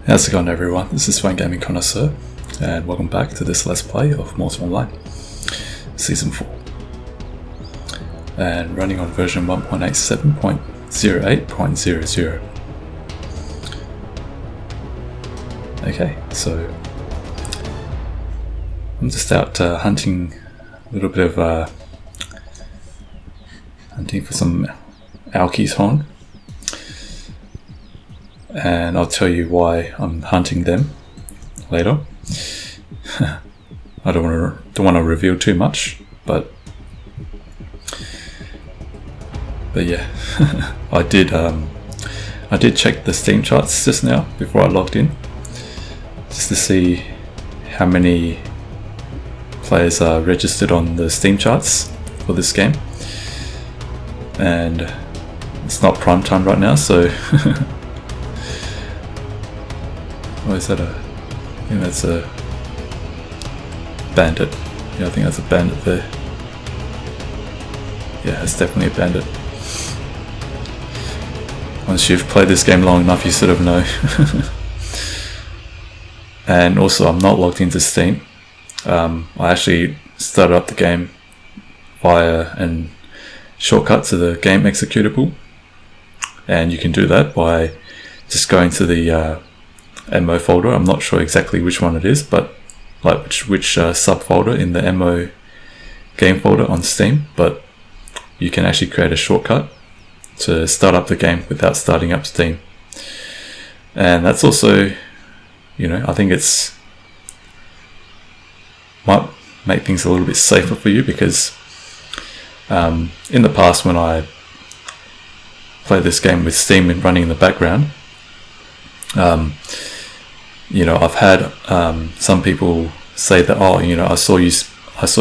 How's it going, everyone? This is Fine Gaming Connoisseur, and welcome back to this Let's Play of Mortal Online Season 4, and running on version 1.87.08.00. Okay, so I'm just out hunting a little bit of hunting for some Alki's horn, and I'll tell you why I'm hunting them later. I don't want to reveal too much, but yeah, I did check the Steam charts just now before I logged in, just to see how many players are registered on the Steam charts for this game, and it's not prime time right now, so oh, is that I think that's a bandit. Yeah, I think that's a bandit there. Yeah, it's definitely a bandit. Once you've played this game long enough, you sort of know. And also, I'm not logged into Steam. I actually started up the game via a shortcut to the game executable, and you can do that by just going to the MO folder. I'm not sure exactly which one it is, but like which subfolder in the MO game folder on Steam, but you can actually create a shortcut to start up the game without starting up Steam. And that's also, I think might make things a little bit safer for you, because in the past, when I played this game with Steam running in the background, I've had some people say that, oh, I saw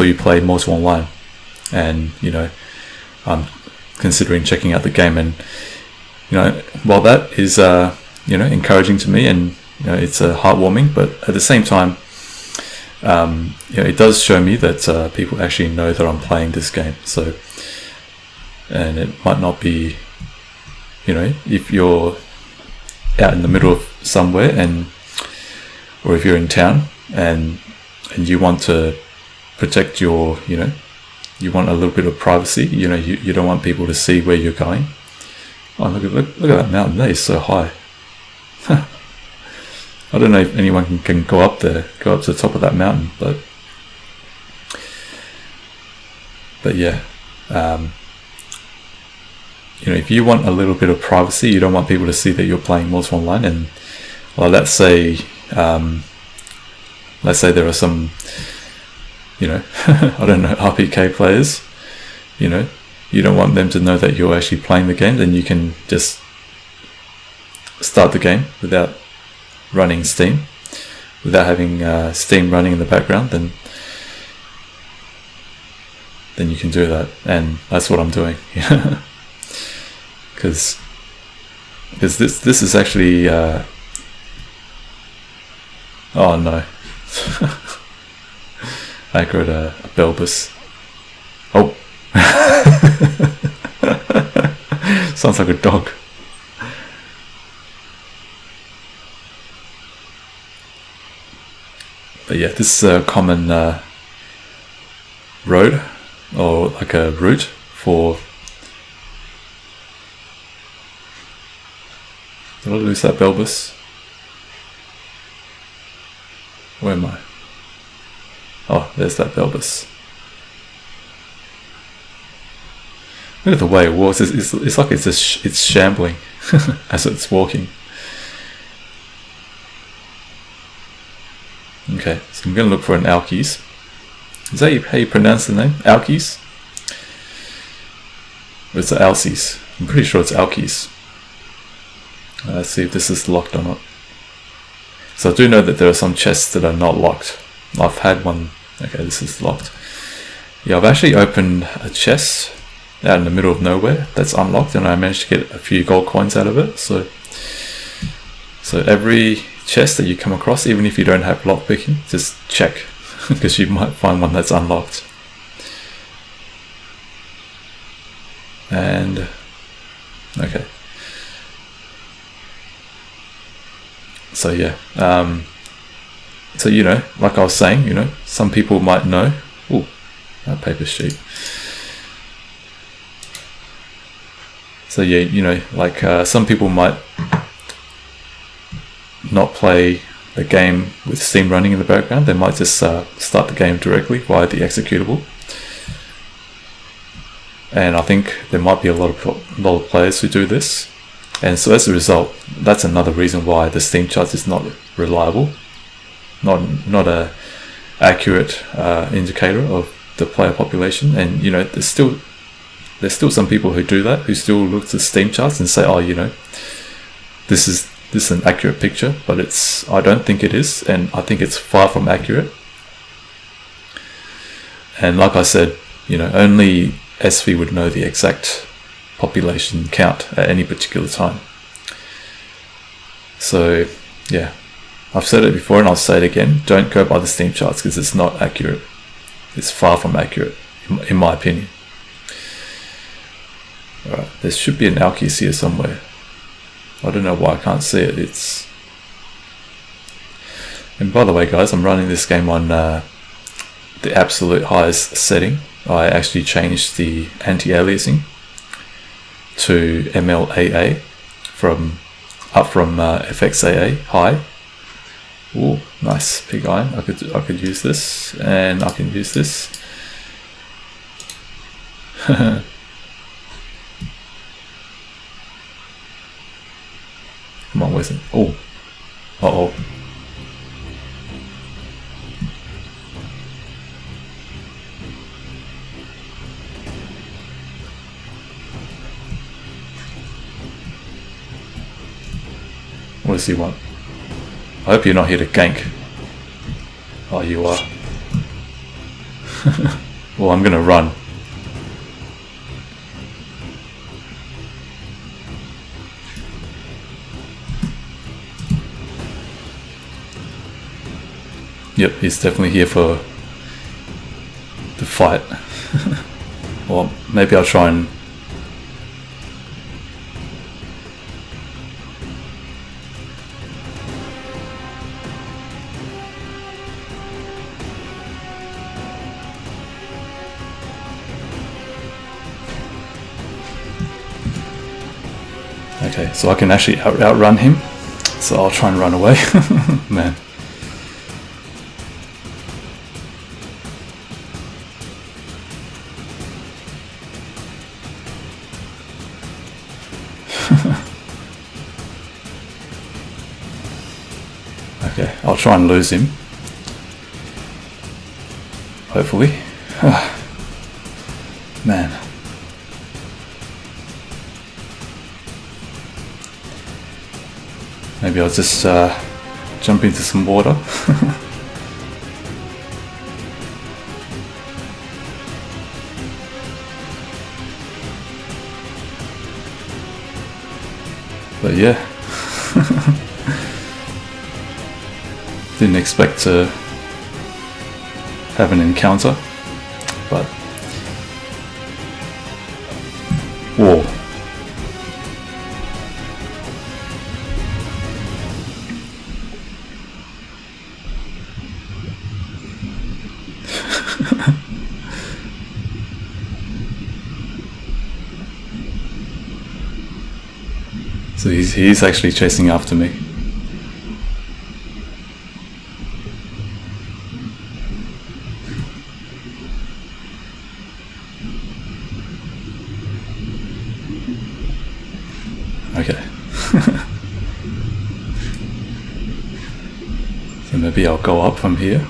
you play Mortal Online, and I'm considering checking out the game, and while that is encouraging to me, and it's heartwarming, but at the same time, it does show me that people actually know that I'm playing this game. So, and it might not be, if you're out in the middle of somewhere, or if you're in town and you want to protect your, you want a little bit of privacy, you don't want people to see where you're going. Oh, look at that mountain, that is so high. I don't know if anyone can go up there, go up to the top of that mountain, but yeah, if you want a little bit of privacy, you don't want people to see that you're playing Mortal Online, and well, let's say there are some, I don't know, RPK players, you don't want them to know that you're actually playing the game, then you can just start the game without running Steam, without having Steam running in the background, then you can do that, and that's what I'm doing. Because this is actually oh no. I got a Belbus. Oh. Sounds like a dog. But yeah, this is a common road, or like a route for... Did I lose that Belbus? Where am I? Oh, there's that Belbus. Look at the way it walks. It's like it's shambling as it's walking. Okay, so I'm going to look for an Alki's. Is that how you pronounce the name? Alki's? Or it's Alcy's? I'm pretty sure it's Alki's. Let's see if this is locked or not. So I do know that there are some chests that are not locked. I've had one. Okay, this is locked. Yeah, I've actually opened a chest out in the middle of nowhere that's unlocked, and I managed to get a few gold coins out of it. So every chest that you come across, even if you don't have lockpicking, just check, because you might find one that's unlocked. And okay, So yeah, so like I was saying, some people might know. Ooh, that paper sheet. So yeah, like some people might not play the game with Steam running in the background. They might just start the game directly via the executable. And I think there might be a lot of players who do this. And so as a result, that's another reason why the Steam charts is not reliable, not a accurate indicator of the player population. And there's still some people who do that, who still look to Steam charts and say, oh, this is an accurate picture, but I don't think it is, and I think it's far from accurate. And like I said, only SV would know the exact population count at any particular time. So yeah, I've said it before and I'll say it again, don't go by the Steam charts because it's not accurate. It's far from accurate, in my opinion. Alright, there should be an alkeys here somewhere. I don't know why I can't see it. And by the way guys, I'm running this game on the absolute highest setting. I actually changed the anti-aliasing to MLAA up from FXAA high. Ooh, nice pig iron. I could use this, and I can use this. Come on, where's it? Oh, uh-oh. What does he want? I hope you're not here to gank. Oh, you are. Well, I'm gonna run. Yep, he's definitely here for the fight. Well, maybe I'll try and... Okay, so I can actually outrun him. So I'll try and run away. Man. Okay, I'll try and lose him. Hopefully. Man. Maybe I'll just jump into some water. But yeah. Didn't expect to have an encounter, but whoa. So he's actually chasing after me. Okay. So maybe I'll go up from here.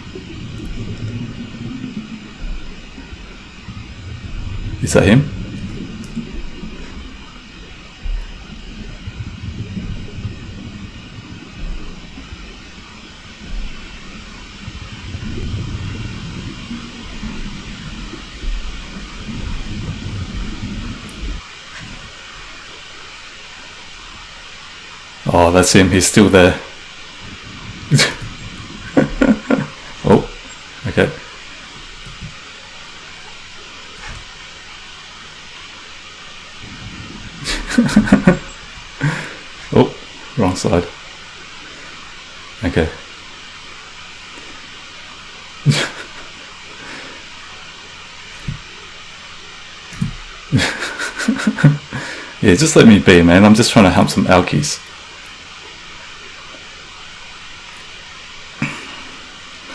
Is that him? Oh, that's him. He's still there. Oh, okay. Oh, wrong side. Okay. Yeah, just let me be, man. I'm just trying to hunt some alkies.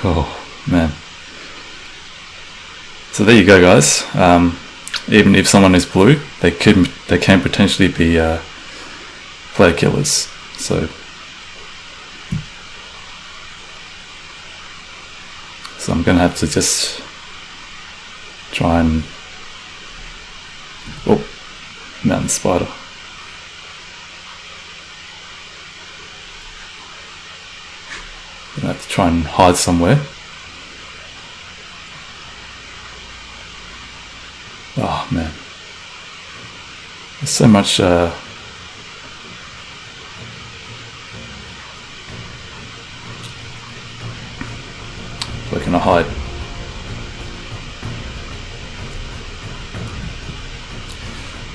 Oh, man. So there you go, guys. Even if someone is blue, they can potentially be player killers. So I'm gonna have to just try and mountain spider. Gonna have to try and hide somewhere. Oh man, there's so much where can I hide?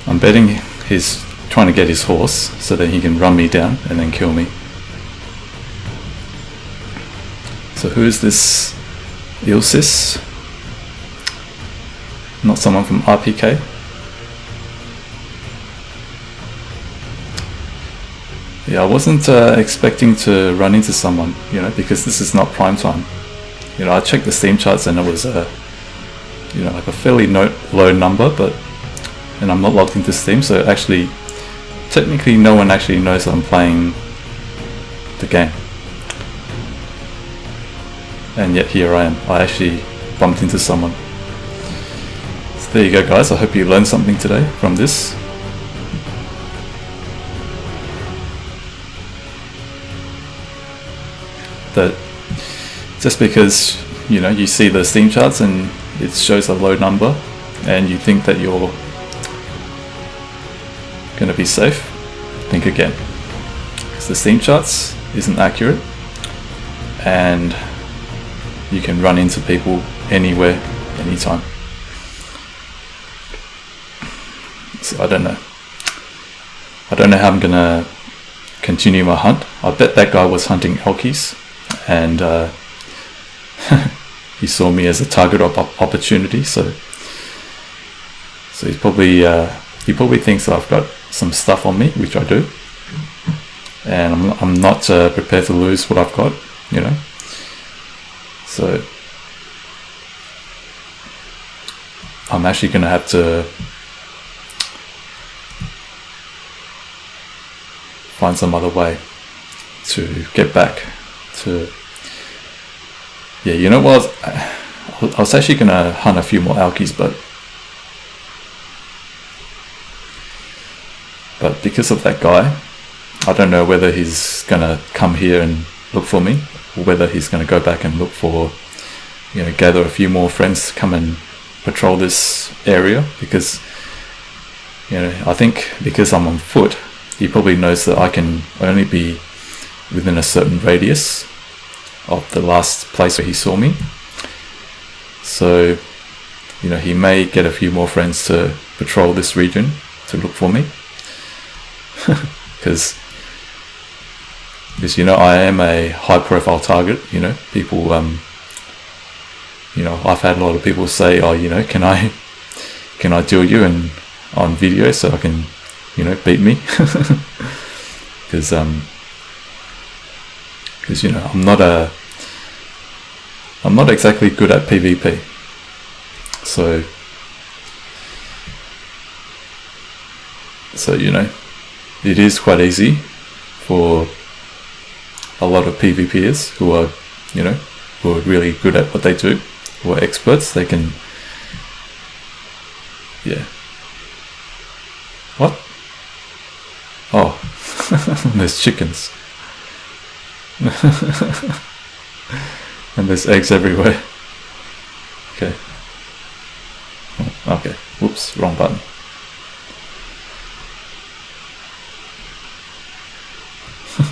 I'm betting he's trying to get his horse so that he can run me down and then kill me. So who is this Ilsis? Not someone from RPK? Yeah, I wasn't expecting to run into someone, because this is not prime time. I checked the Steam charts and it was like a fairly low number, and I'm not logged into Steam, so actually, technically no one actually knows that I'm playing the game. And yet here I am. I actually bumped into someone. So there you go, guys. I hope you learned something today from this. That just because you see the Steam charts and it shows a low number and you think that you're going to be safe, think again, because the Steam charts isn't accurate and you can run into people anywhere, anytime. So I don't know how I'm going to continue my hunt. I bet that guy was hunting elkies and he saw me as a target opportunity, so he's probably he probably thinks that I've got some stuff on me, which I do, and I'm not prepared to lose what I've got, so I'm actually going to have to find some other way to get back to. Yeah, what? I was actually going to hunt a few more alkies, but because of that guy, I don't know whether he's going to come here and look for me, or whether he's going to go back and look for, gather a few more friends to come and patrol this area, because, I think because I'm on foot, he probably knows that I can only be within a certain radius of the last place where he saw me. So, he may get a few more friends to patrol this region to look for me. Because I am a high profile target, people, I've had a lot of people say, oh, can I duel you on video so I can, beat me? Because I'm not exactly good at PvP, so it is quite easy for a lot of PvPers who are really good at what they do, who are experts. They can, what? Oh, there's chickens. And there's eggs everywhere. Okay. Okay. Whoops, wrong button.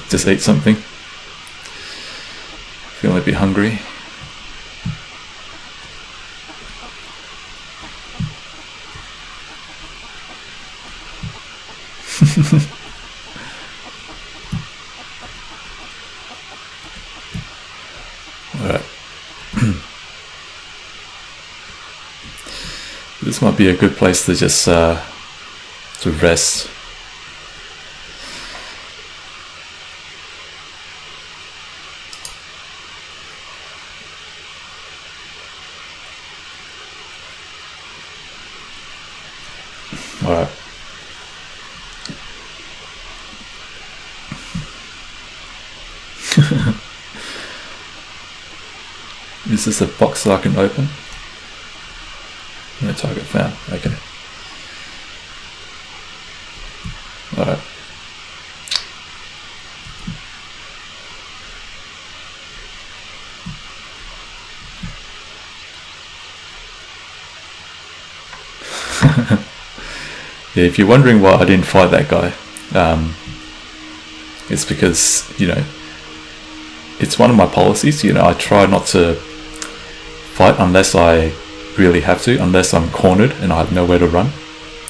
Just ate something. Feeling a bit hungry. This might be a good place to just to rest. All right. Is this a box that I can open? No target found. Okay. Alright. Yeah, if you're wondering why I didn't fight that guy, it's because, it's one of my policies. I try not to fight unless I really have to, unless I'm cornered and I have nowhere to run.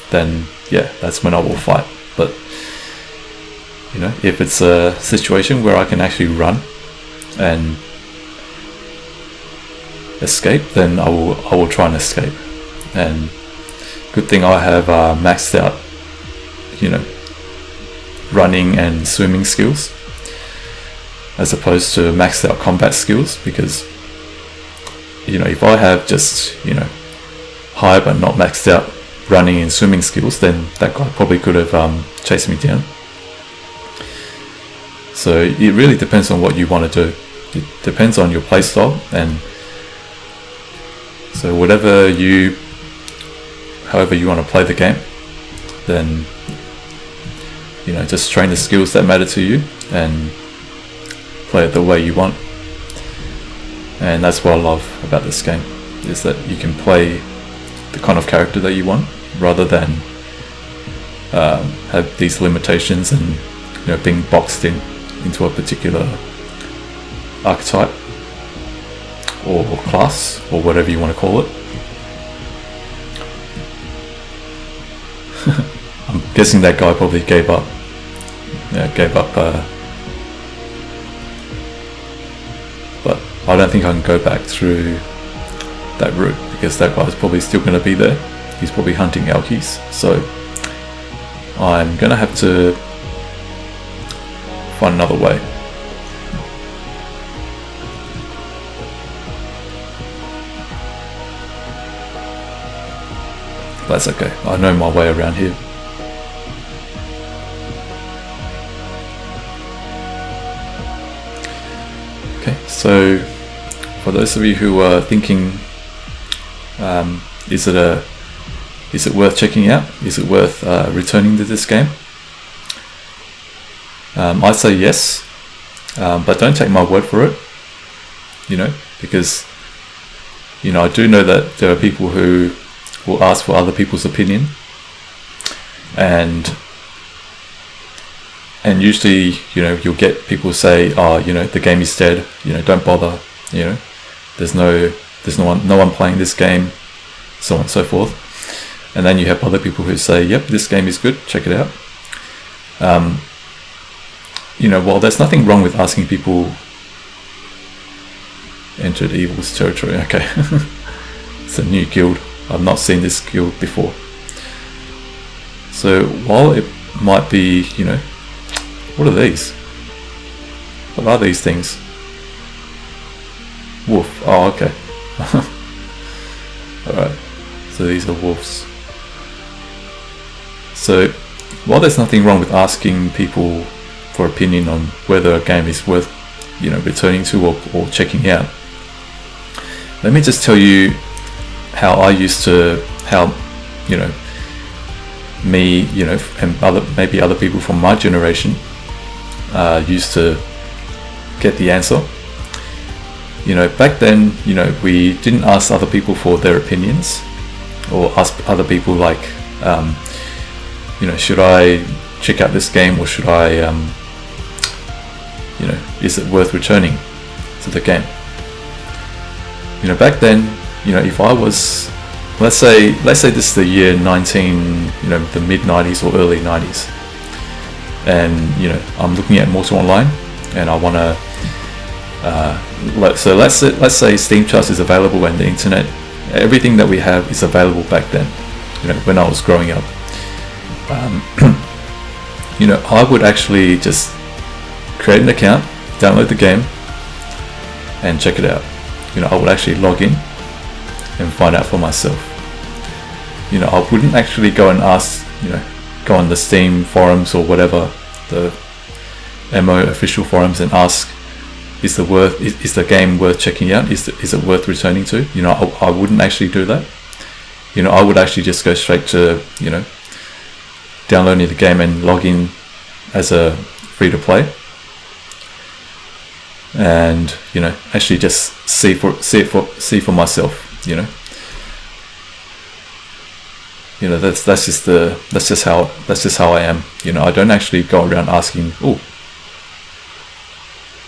Then yeah, that's when I will fight. But if it's a situation where I can actually run and escape, then I will try and escape. And good thing I have maxed out running and swimming skills as opposed to maxed out combat skills, because if I have just high but not maxed out running and swimming skills, then that guy probably could have chased me down. So it really depends on what you want to do. It depends on your playstyle, and so however you want to play the game, then just train the skills that matter to you and play it the way you want. And that's what I love about this game, is that you can play the kind of character that you want, rather than have these limitations and being boxed into a particular archetype or class or whatever you want to call it. I'm guessing that guy probably gave up. But I don't think I can go back through that route, because that guy's probably still going to be there. He's probably hunting alkies, so I'm going to have to find another way. That's okay, I know my way around here. Okay, so for those of you who are thinking, is it worth checking out? Is it worth returning to this game? I'd say yes, but don't take my word for it. Because I do know that there are people who will ask for other people's opinion, and usually you'll get people say, oh, the game is dead, don't bother, there's no one playing this game, so on and so forth. And then you have other people who say, yep, this game is good, check it out. While there's nothing wrong with asking people, entered evil's territory, okay. It's a new guild. I've not seen this guild before. So while it might be, what are these? What are these things? Wolf. Oh, okay. Alright. So these are wolves. So while there's nothing wrong with asking people for opinion on whether a game is worth, returning to or checking out, let me just tell you how me, and maybe other people from my generation used to get the answer. Back then, we didn't ask other people for their opinions, or ask other people like, should I check out this game, or should I, is it worth returning to the game? Back then, if I was, let's say this is the year the mid 90s or early 90s, and I'm looking at Mortal Online, and I want to, so let's say Steam Charts is available on the internet, everything that we have is available back then. When I was growing up, I would actually just create an account, download the game, and check it out. I would actually log in and find out for myself. I wouldn't actually go and ask, go on the Steam forums or whatever, the MO official forums, and ask, is the game worth checking out? Is it worth returning to? I wouldn't actually do that. I would actually just go straight to, downloading the game and log in as a free to play, and actually just see for myself. That's just how I am. I don't actually go around asking, oh,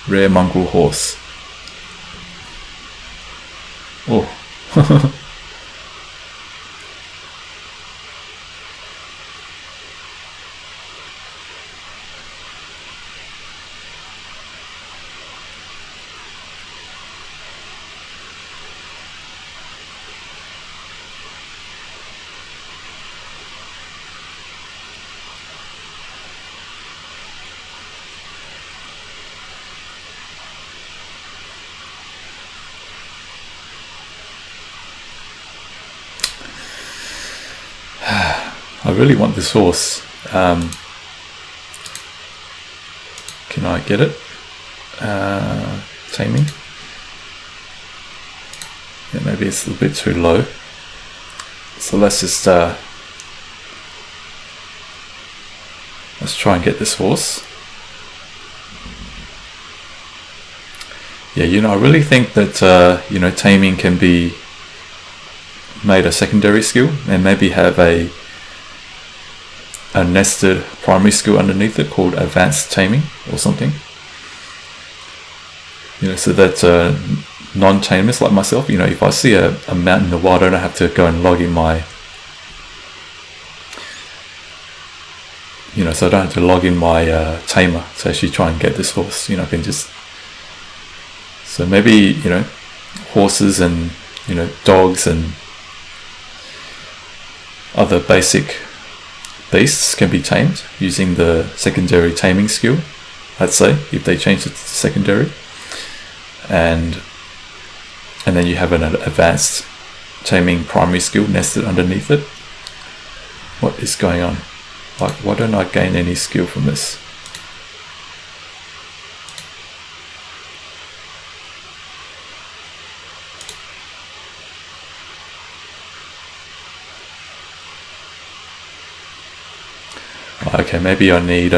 rare mongrel horse. Oh. I really want this horse. Can I get it? Taming? Yeah, maybe it's a little bit too low. So let's just let's try and get this horse. Yeah, I really think that taming can be made a secondary skill, and maybe have a nested primary skill underneath it called advanced taming or something. So that non-tamers like myself, if I see a mountain in the wild, I don't have to go and log in my, so I don't have to log in my tamer to actually try and get this horse. I can just, so maybe, horses and, dogs and other basic beasts can be tamed using the secondary taming skill, let's say, if they change it to secondary, and then you have an advanced taming primary skill nested underneath it. What is going on? Like, why don't I gain any skill from this? Okay, maybe I need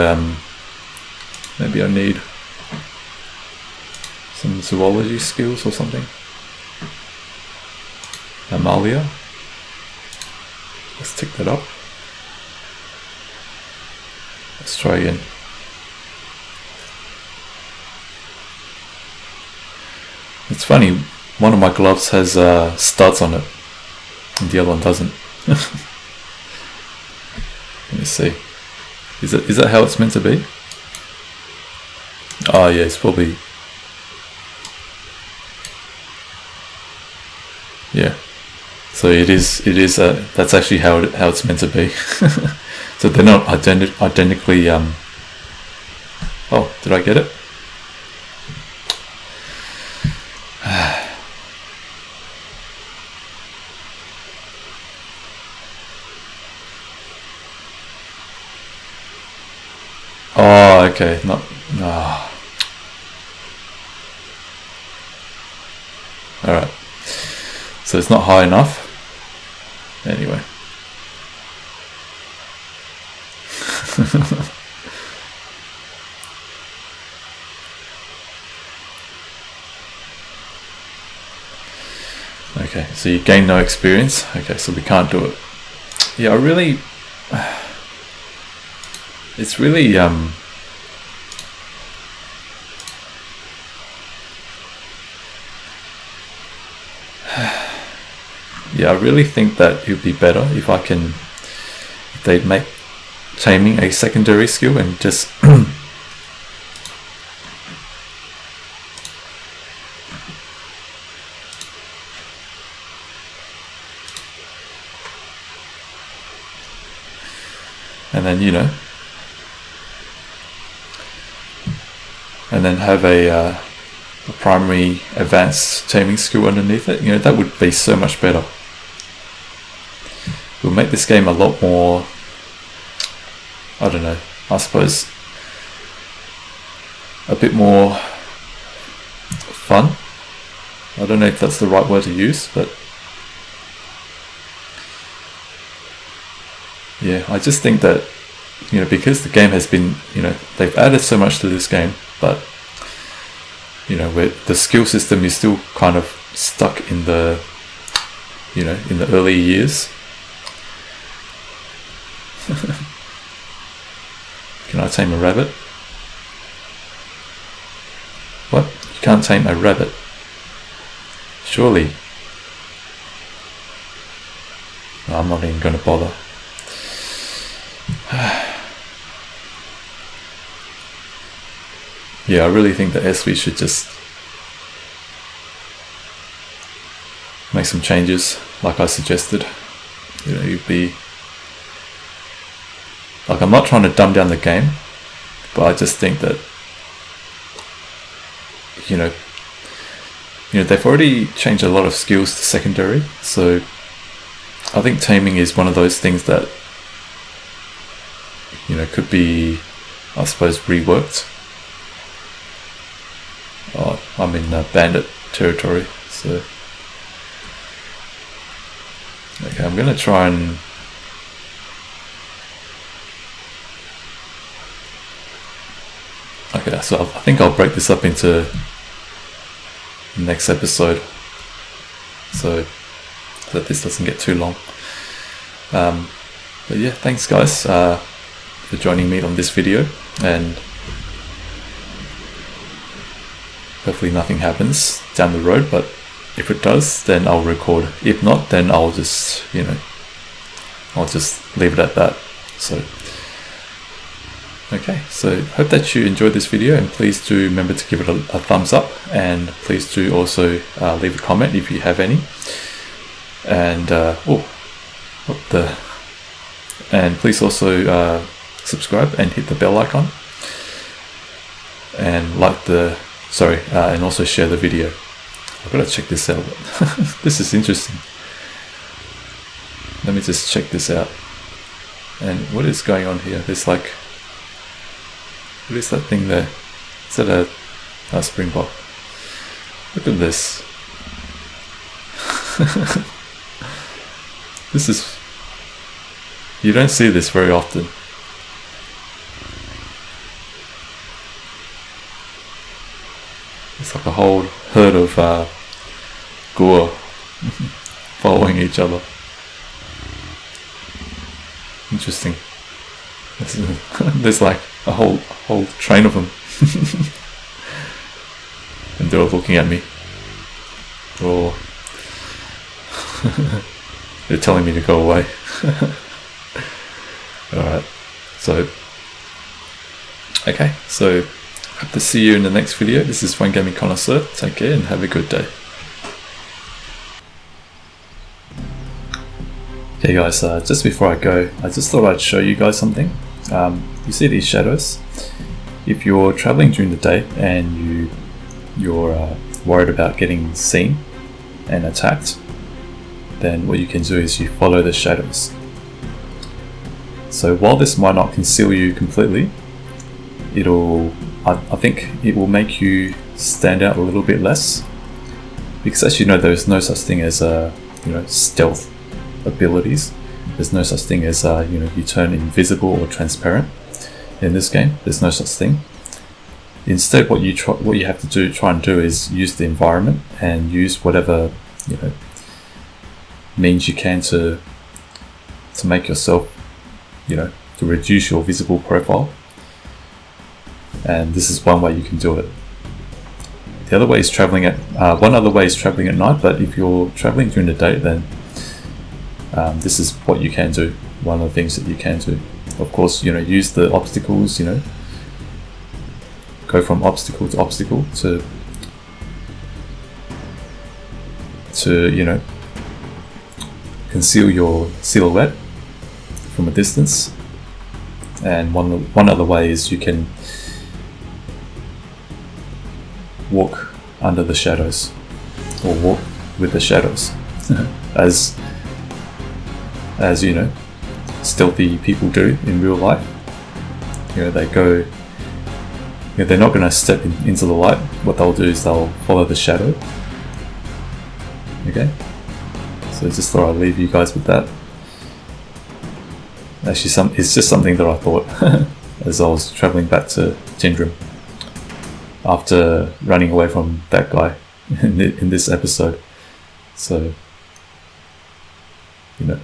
some zoology skills or something. Amalia. Let's tick that up. Let's try again. It's funny, one of my gloves has studs on it and the other one doesn't. Let me see. Is that how it's meant to be? Oh yeah, it's probably, yeah. So it is. That's actually how it's meant to be. So they're not identically. Oh, did I get it? Oh, okay. No. Alright. So it's not high enough. Anyway. Okay, so you gain no experience. Okay, so we can't do it. Yeah, it's really yeah, I really think that it would be better if they'd make taming a secondary skill and just and then and then have a primary advanced taming skill underneath it, that would be so much better. It would make this game a lot more, I don't know, I suppose a bit more fun. I don't know if that's the right word to use, but yeah, I just think that, because the game has been, they've added so much to this game, but where the skill system is still kind of stuck in the, in the early years. Can I tame a rabbit? What? You can't tame a rabbit? Surely. No, I'm not even going to bother. Yeah, I really think that SV should just make some changes, like I suggested. You'd be like, I'm not trying to dumb down the game, but I just think that they've already changed a lot of skills to secondary, so I think taming is one of those things that could be, I suppose, reworked. Oh, I'm in bandit territory, so okay, I'm gonna try and okay, so I think I'll break this up into the next episode so that this doesn't get too long. But yeah, thanks guys for joining me on this video, and hopefully nothing happens down the road, but if it does, then I'll record. If not, then I'll just I'll just leave it at that. So okay, so hope that you enjoyed this video, and please do remember to give it a thumbs up, and please do also leave a comment if you have any, and and please also subscribe and hit the bell icon, and and also share the video. I've got to check this out. This is interesting. Let me just check this out. And what is going on here? There's like, what is that thing there? Is that a springbok? Look at this. This is, you don't see this very often. It's like a whole herd of gore following each other. Interesting. There's like a whole train of them. And they're all looking at me. Or they're telling me to go away. Alright. So okay, so hope to see you in the next video. This is Fun Gaming Connoisseur. Take care and have a good day. Okay guys, just before I go, I just thought I'd show you guys something. You see these shadows? If you're traveling during the day and you're worried about getting seen and attacked, then what you can do is you follow the shadows. So while this might not conceal you completely, I think it will make you stand out a little bit less, because as you know, there's no such thing as stealth abilities. There's no such thing as you turn invisible or transparent in this game. There's no such thing. Instead, what you have to try and do is use the environment and use whatever means you can to make yourself to reduce your visible profile. And this is one way you can do it. The other way is traveling one other way is traveling at night, but if you're traveling during the day, then this is what you can do. One of the things that you can do, of course, use the obstacles, go from obstacle to obstacle to conceal your silhouette from a distance. And one other way is you can walk under the shadows, or walk with the shadows, as you know, stealthy people do in real life. You know, they go. You know, they're not going to step into the light. What they'll do is they'll follow the shadow. Okay, so just thought I'd leave you guys with that. Actually, it's just something that I thought as I was travelling back to Tindrum after running away from that guy in this episode. So, you know.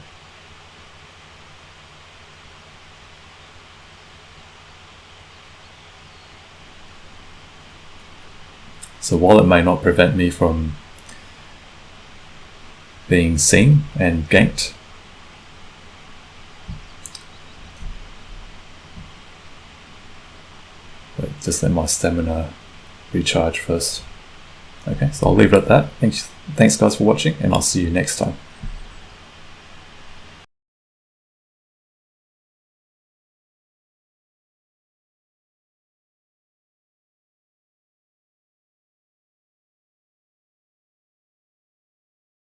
So while it may not prevent me from being seen and ganked, but just let my stamina recharge first. Okay, so I'll leave it at that. Thanks guys for watching, and I'll see you next time.